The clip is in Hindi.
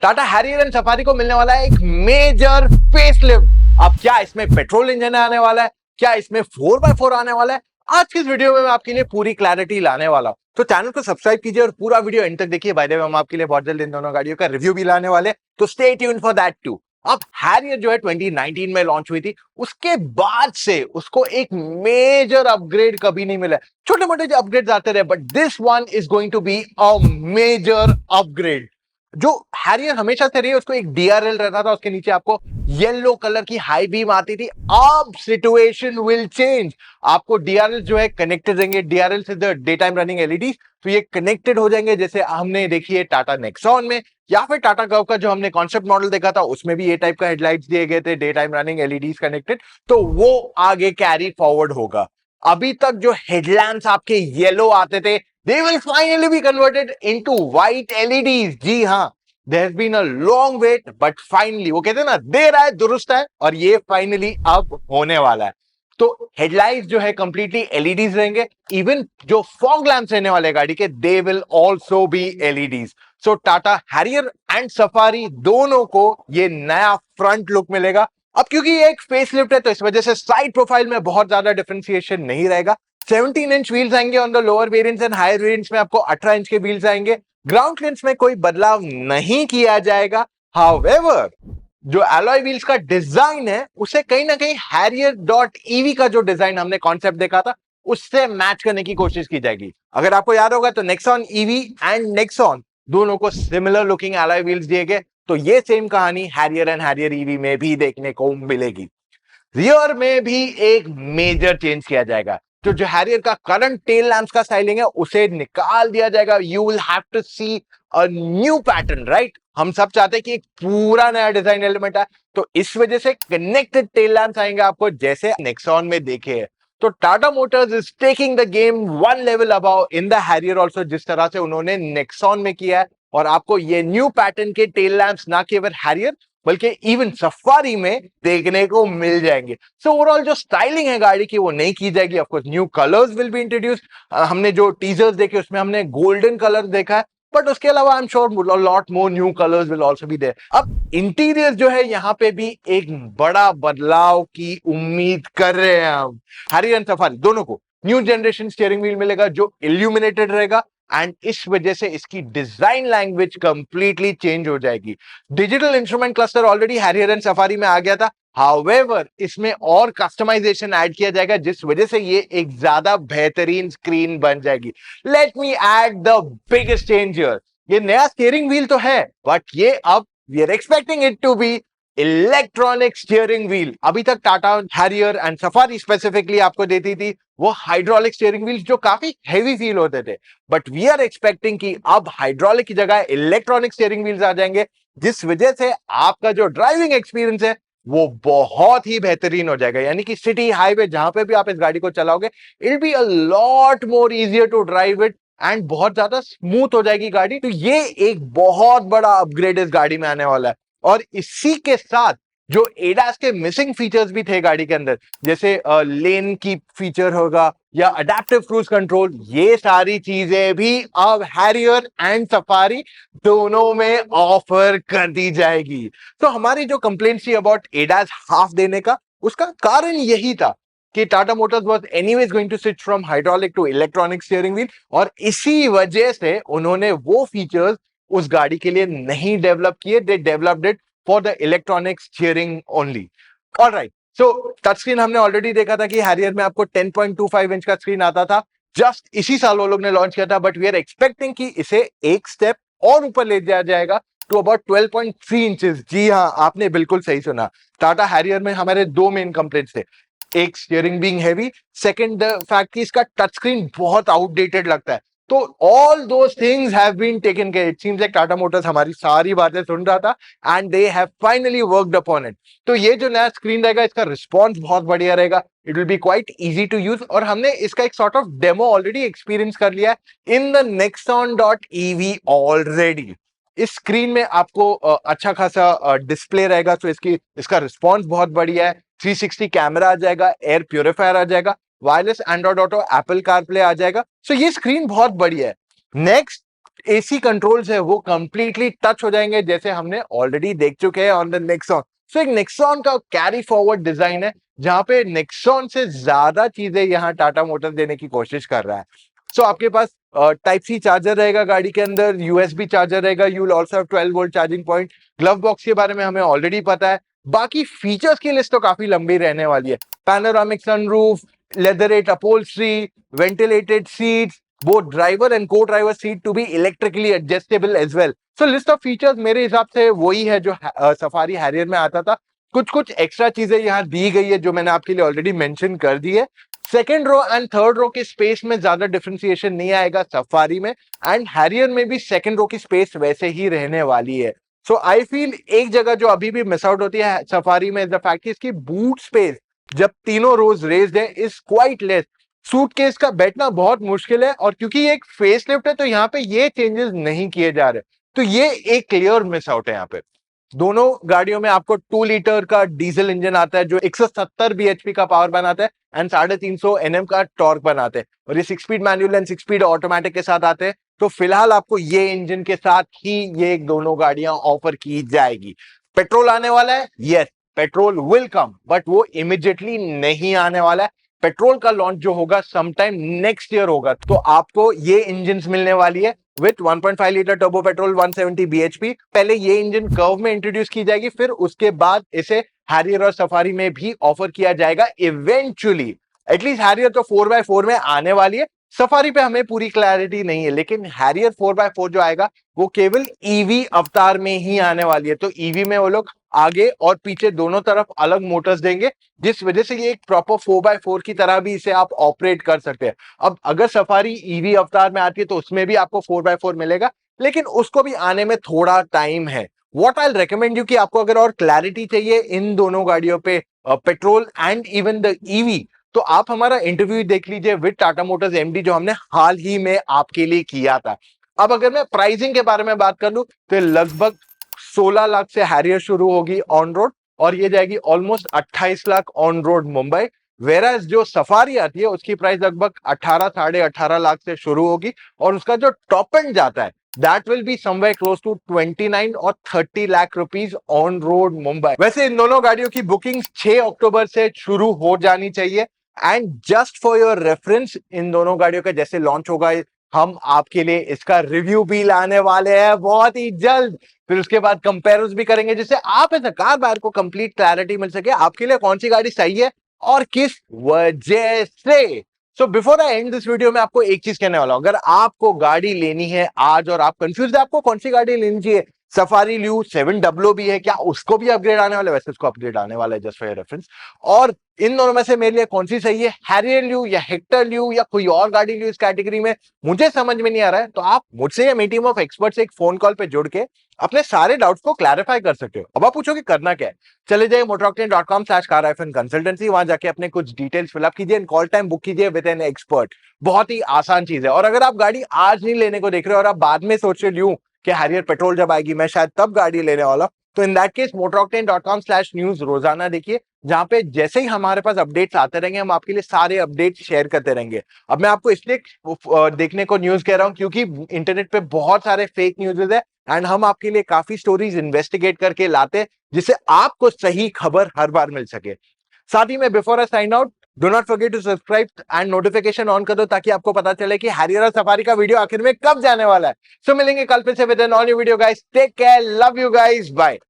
टाटा हैरियर एंड सफारी को मिलने वाला है एक मेजर फेसलिफ्ट। अब क्या इसमें पेट्रोल इंजन आने वाला है, क्या इसमें 4x4 आने वाला है, आज की इस वीडियो में मैं आपके लिए पूरी क्लैरिटी लाने वाला हूं। तो चैनल को सब्सक्राइब कीजिए और पूरा वीडियो एंड तक देखिए। बाय द वे हम आपके लिए बहुत जल्द इन दोनों गाड़ियों का रिव्यू भी लाने वाले, तो stay tuned for that too. अब हैरियर जो है 2019 में लॉन्च हुई थी, उसके बाद से उसको एक मेजर अपग्रेड कभी नहीं मिला। छोटे मोटे जो अपग्रेड आते रहे, but this one is going to be a major upgrade. जो हैरियर हमेशा से रही है, उसको एक डीआरएल रहता था, उसके नीचे आपको येलो कलर की हाई बीम आती थी। अब सिचुएशन विल चेंज, आपको डीआरएल जो है कनेक्टेड रहेंगे, डीआरएल से डे टाइम रनिंग एलईडी, तो ये कनेक्टेड हो जाएंगे। जैसे हमने देखी है टाटा नेक्सॉन में, या फिर टाटा कर्व का जो हमने कॉन्सेप्ट मॉडल देखा था, उसमें भी ये टाइप का हेडलाइट्स दिए गए थे, day time running LED connected, तो वो आगे कैरी फॉरवर्ड होगा। अभी तक जो हेडलैम्प्स आपके येलो आते थे, they will finally be converted into white LEDs। जी हाँ, there has been a long wait, but finally, वो कहते हैं ना, देर आए दुरुस्त है, और ये फाइनली अब होने वाला है। तो हेडलाइट्स जो है कंप्लीटली एलईडीज रहेंगे। इवन जो फॉग लैंप्स रहने वाले गाड़ी के, they will also be LEDs. So Tata Harrier and safari दोनों को ये नया फ्रंट लुक मिलेगा। अब क्योंकि ये एक फेसलिफ्ट है, तो इस वजह से साइड प्रोफाइल में बहुत ज्यादा डिफरेंशिएशन नहीं रहेगा। 17 इंच व्हील्स आएंगे on the lower variants, and higher variants में आपको 18 इंच के व्हील्स आएंगे। ग्राउंड क्लियरेंस में कोई बदलाव नहीं किया जाएगा। हाउएवर, जो एलॉय व्हील्स का डिजाइन है, उसे कहीं ना कहीं हैरियर डॉट ईवी का जो डिजाइन हमने कॉन्सेप्ट देखा था, उससे मैच करने की कोशिश की जाएगी। अगर आपको याद होगा तो नेक्सॉन ईवी एंड नेक्सॉन दोनों को सिमिलर लुकिंग एलॉय व्हील्स दिए गए, तो ये सेम कहानी हैरियर एंड हैरियर ईवी में भी देखने को मिलेगी। रियर में भी एक मेजर चेंज किया जाएगा। तो जो हैरियर का करंट टेल लैंप्स का स्टाइलिंग है, उसे निकाल दिया जाएगा। You will have to see a new pattern, right. हम सब चाहते हैं कि एक पूरा नया डिजाइन एलिमेंट है, तो इस वजह से कनेक्टेड टेल लैंप्स आएंगे आपको, जैसे नेक्सॉन में देखे हैं। तो Tata Motors is taking the game one level above in the Harrier also, जिस तरह से उन्होंने नेक्सॉन में किया है। और आपको ये न्यू पैटर्न के टेल लैंप्स ना केवल हैरियर बल्कि इवन सफारी में देखने को मिल जाएंगे। सो ओवरऑल जो स्टाइलिंग है गाड़ी की, वो नहीं की जाएगी। Of course new colours will be introduced. हमने जो टीजर्स देखे उसमें हमने गोल्डन कलर देखा है, बट उसके अलावा I am sure lot more new colours will also be there. अब इंटीरियर जो है, यहाँ पे भी एक बड़ा बदलाव की उम्मीद कर रहे हैं हम। हैरियर एंड सफारी दोनों को न्यू जनरेशन स्टीयरिंग व्हील मिलेगा, जो इल्यूमिनेटेड रहेगा, एंड इस वजह से इसकी डिजाइन लैंग्वेज कंप्लीटली चेंज हो जाएगी। Digital instrument cluster already Harrier and safari में आ गया था, हाउएवर इसमें और कस्टमाइजेशन ऐड किया जाएगा, जिस वजह से ये एक ज्यादा बेहतरीन स्क्रीन बन जाएगी। Let me add the biggest change here. ये नया स्टीयरिंग व्हील तो है, बट ये अब we are expecting it to be electronic steering wheel. अभी तक Tata Harrier and Safari specifically आपको देती थी वो हाइड्रोलिक स्टीयरिंग व्हील्स, जो काफी हेवी फील होते थे। बट वी आर एक्सपेक्टिंग कि अब हाइड्रोलिक की जगह इलेक्ट्रॉनिक स्टीयरिंग व्हील्स आ जाएंगे, जिस वजह से आपका जो ड्राइविंग एक्सपीरियंस है वो बहुत ही बेहतरीन हो जाएगा। यानी कि सिटी हाईवे जहां पे भी आप इस गाड़ी को चलाओगे, it will be a lot more easier to drive it, and बहुत ज्यादा स्मूथ हो जाएगी गाड़ी। तो ये एक बहुत बड़ा अपग्रेड इस गाड़ी में आने वाला है। और इसी के साथ जो एडास के मिसिंग फीचर्स भी थे गाड़ी के अंदर, जैसे लेन की फीचर होगा या अडेप्टिव क्रूज कंट्रोल, ये सारी चीजें भी अब हैरियर एंड सफारी दोनों में ऑफर कर दी जाएगी। तो हमारी जो कंप्लेंट थी अबाउट एडास हाफ देने का, उसका कारण यही था कि Tata Motors was anyways going to switch from hydraulic to electronic steering wheel, और इसी वजह से उन्होंने वो फीचर्स उस गाड़ी के लिए नहीं डेवलप किए। They developed it for the electronic steering only. Alright, so touch screen हमने ऑलरेडी देखा था कि हैरियर में आपको 10.25 इंच का स्क्रीन आता था, जस्ट इसी साल वो लोग ने लॉन्च किया था। बट वी आर एक्सपेक्टिंग कि इसे एक स्टेप और ऊपर ले जाया जाएगा टू अबाउट 12.3 इंचेस। जी हाँ, आपने बिल्कुल सही सुना। टाटा हैरियर में हमारे दो मेन कंप्लेंट्स थे, एक steering being heavy, second the fact कि इसका टच स्क्रीन बहुत आउटडेटेड लगता है। तो all those things have been taken care. It seems like Tata Motors हमारी सारी बातें सुन रहा था, and they have finally worked upon it. तो ये जो नया स्क्रीन रहेगा, इसका रिस्पॉन्स बहुत बढ़िया रहेगा। It will be quite easy to use, और हमने इसका एक sort of demo already experience कर लिया है in the Nexon dot EV already. इस स्क्रीन में आपको अच्छा खासा डिस्प्ले रहेगा, तो इसका रिस्पॉन्स बहुत बढ़िया है। 360 कैमरा आ जाएगा, एयर प्योरीफायर आ जाएगा, wireless Android Auto, Apple CarPlay आ जाएगा। सो ये स्क्रीन बहुत बढ़िया है। नेक्स्ट, एसी कंट्रोल्स है वो कंप्लीटली टच हो जाएंगे, जैसे हमने ऑलरेडी देख चुके हैं ऑन द नेक्सॉन। सो एक नेक्सॉन का कैरी फॉरवर्ड डिजाइन है, जहां पे नेक्सॉन से ज्यादा चीजें यहाँ टाटा मोटर्स देने की कोशिश कर रहा है। सो आपके पास टाइप सी चार्जर रहेगा गाड़ी के अंदर, यूएसबी चार्जर रहेगा, you will also have 12 volt charging point. Glove box के बारे में हमें ऑलरेडी पता है। बाकी फीचर्स की लिस्ट तो काफी लंबी रहने वाली है। Panoramic sunroof, leatherette upholstery, ventilated seats, both driver and co-driver seat to be electrically adjustable as well. So list of features मेरे हिसाब से वही है जो सफारी हैरियर में आता था। कुछ कुछ एक्स्ट्रा चीजें यहाँ दी गई है जो मैंने आपके लिए ऑलरेडी मेंशन कर दी है। Second row and third row के स्पेस में ज्यादा डिफरेंशिएशन नहीं आएगा सफारी में, एंड हैरियर में भी सेकेंड रो की स्पेस वैसे ही रहने वाली है। सो आई फील एक जगह जो अभी भी मिस आउट होती है सफारी में, द फैक्ट इसकी बूट स्पेस जब तीनों रोज रेज्ड है इज क्वाइट लेस। सूटकेस का बैठना बहुत मुश्किल है, और क्योंकि ये एक फेसलिफ्ट है तो यहाँ पे ये चेंजेस नहीं किए जा रहे, तो ये एक क्लियर मिस आउट है यहाँ पे। दोनों गाड़ियों में आपको 2 लीटर का डीजल इंजन आता है जो 170 bhp का पावर बनाता है एंड 350 Nm का टॉर्क बनाते हैं, और ये 6 speed manual and 6 speed automatic के साथ आते हैं। तो फिलहाल आपको ये इंजन के साथ ही ये दोनों गाड़ियां ऑफर की जाएगी। पेट्रोल आने वाला है, yes petrol will come, but वो इमिडिएटली नहीं आने वाला है। पेट्रोल का लॉन्च जो होगा समटाइम नेक्स्ट ईयर होगा, तो आपको ये इंजन मिलने वाली है with 1.5 litre turbo petrol 170 bhp। पहले ये इंजन कर्व में इंट्रोड्यूस की जाएगी, फिर उसके बाद इसे हैरियर और सफारी में भी ऑफर किया जाएगा इवेंचुअली। एटलीस्ट हैरियर तो 4x4 में आने वाली है, सफारी पे हमें पूरी क्लैरिटी नहीं है, लेकिन हैरियर 4x4 जो आएगा वो केवल ईवी अवतार में ही आने वाली है। तो ईवी में वो लोग आगे और पीछे दोनों तरफ अलग मोटर्स देंगे, जिस वजह से ये एक प्रॉपर 4x4 की तरह भी इसे आप ऑपरेट कर सकते हैं। अब अगर सफारी ईवी अवतार में आती है तो उसमें भी आपको 4x4 मिलेगा, लेकिन उसको भी आने में थोड़ा टाइम है। व्हाट आई रिकमेंड यू कि आपको अगर और क्लैरिटी चाहिए इन दोनों गाड़ियों पे, petrol and even the EV, तो आप हमारा इंटरव्यू देख लीजिए विद टाटा मोटर्स एमडी जो हमने हाल ही में आपके लिए किया था। अब अगर मैं प्राइसिंग के बारे में बात कर लूं तो लगभग 16 लाख से हैरियर शुरू होगी ऑन रोड, और ये जाएगी almost 28 lakh on road Mumbai. वेराज जो सफारी आती है उसकी प्राइस लगभग 18 साढ़े 18 लाख से शुरू होगी, और उसका जो टॉप एंड जाता है that will be somewhere close to 29 और 30 lakh rupees on road Mumbai. वैसे इन दोनों गाड़ियों की बुकिंग 6 अक्टूबर से शुरू हो जानी चाहिए, and just for your reference इन दोनों गाड़ियों का जैसे लॉन्च होगा हम आपके लिए इसका रिव्यू भी लाने वाले हैं बहुत ही जल्द। फिर उसके बाद कंपेयर्स भी करेंगे, जिससे आप ऐसा कार बार को कंप्लीट क्लैरिटी मिल सके आपके लिए कौन सी गाड़ी सही है और किस वजह से। So before I and this video में आपको एक चीज कहने वाला हूं, अगर आपको गाड़ी लेनी है आज और आप कंफ्यूज है आपको कौन सी गाड़ी लेनी चाहिए, सफारी ल्यू 7W भी है क्या, उसको भी अपग्रेड आने वाला है, वैसे उसको अपग्रेड आने वाला है जस्ट फॉर योर रेफरेंस, और इन दोनों में से मेरे लिए कौन सी सही है, हैरियर ल्यू या हेक्टर ल्यू या कोई और गाड़ी ल्यू इस कैटेगरी में, मुझे समझ में नहीं आ रहा है, तो आप मुझसे या मेरी टीम ऑफ एक्सपर्ट्स एक फोन कॉल पे जुड़ के अपने सारे डाउट्स को क्लैरिफाई कर सकते हो। अब आप पूछोगे करना क्या है, चले जाइए motoroctane.com/car-consultancy, वहां जाके अपने कुछ डिटेल्स फिलअप कीजिए एंड कॉल टाइम बुक कीजिए विद एन एक्सपर्ट। बहुत ही आसान चीज है। और अगर आप गाड़ी आज नहीं लेने को देख रहे हो और आप बाद में सोच रहे ल्यू कि हैरियर पेट्रोल जब आएगी मैं शायद तब गाड़ी लेने वाला, तो इन दैट केस motoroctane.com/news रोजाना देखिए, जहां पे जैसे ही हमारे पास अपडेट्स आते रहेंगे हम आपके लिए सारे अपडेट्स शेयर करते रहेंगे। अब मैं आपको इसलिए देखने को न्यूज कह रहा हूं क्योंकि इंटरनेट पे बहुत सारे फेक न्यूज़ है, एंड हम आपके लिए काफी स्टोरीज इन्वेस्टिगेट करके लाते हैं जिससे आपको सही खबर हर बार मिल सके। साथ ही में before I sign out, do not forget to subscribe and notification on कर दो ताकि आपको पता चले कि हैरियर और सफारी का वीडियो आखिर में कब जाने वाला है। सो मिलेंगे कल फिर से with an all new video guys, take care, love you guys, bye.